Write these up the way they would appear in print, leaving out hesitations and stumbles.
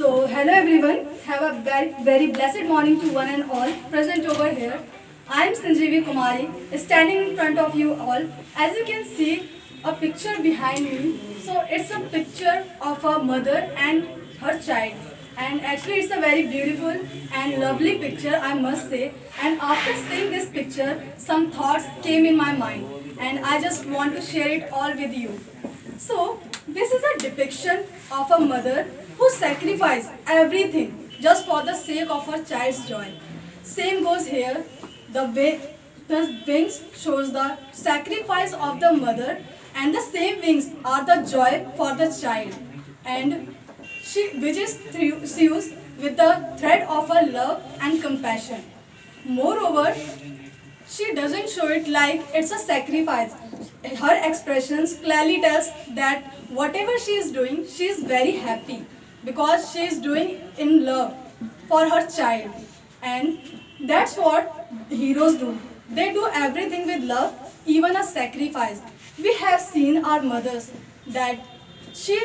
Hello everyone. Have a very blessed morning to one and all present over here. I am Sanjeevi Kumari, standing in front of you all. As you can see, a picture behind me. So it's a picture of a mother and her child. And actually, it's a very beautiful and lovely picture, I must say. And after seeing this picture, some thoughts came in my mind, and I just want to share it all with you. So, this is a depiction of a mother who sacrificed everything just for the sake of her child's joy. Same goes here. The wings shows the sacrifice of the mother, and the same wings are the joy for the child. And which is fused with the thread of her love and compassion. Moreover, she doesn't show it like it's a sacrifice. Her expressions clearly tells that whatever she is doing, she is very happy because she is doing in love for her child. And that's what heroes do. They do everything with love, even a sacrifice. We have seen our mothers that she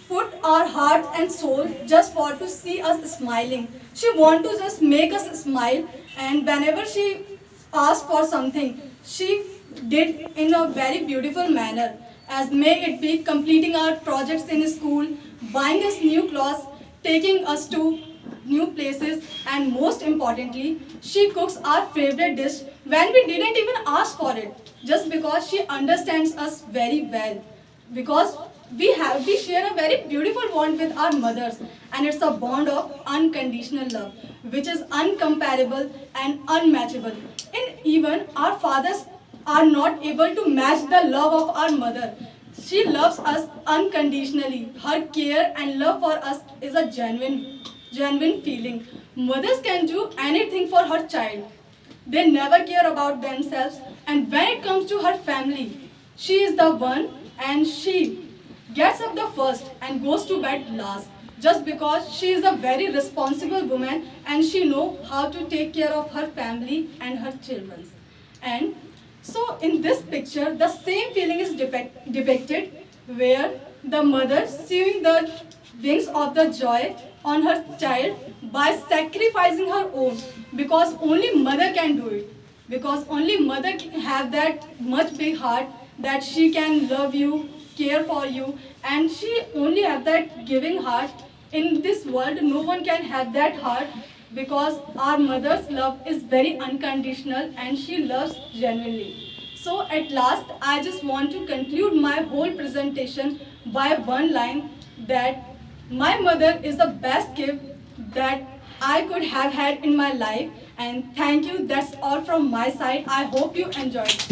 put our heart and soul just for to see us smiling. She want to just make us smile, and whenever she asked for something, she did in a very beautiful manner, as may it be completing our projects in school, buying us new clothes, taking us to new places, and most importantly, she cooks our favorite dish when we didn't even ask for it, just because she understands us very well. Because we share a very beautiful bond with our mothers, and it's a bond of unconditional love, which is uncomparable and unmatchable. And even our fathers are not able to match the love of our mother. She loves us unconditionally. Her care and love for us is a genuine feeling. Mothers can do anything for her child. They never care about themselves, and when it comes to her family, she is the one, and she gets up the first and goes to bed last, just because she is a very responsible woman and she knows how to take care of her family and her children. And so in this picture, the same feeling is depicted, where the mother sewing the wings of the joy on her child by sacrificing her own, because only mother can do it, because only mother can have that much big heart that she can love you, care for you, and she only have that giving heart. In this world, no one can have that heart, because our mother's love is very unconditional and she loves genuinely. So at last, I just want to conclude my whole presentation by one line, that my mother is the best gift that I could have had in my life. And thank you. That's all from my side. I hope you enjoyed.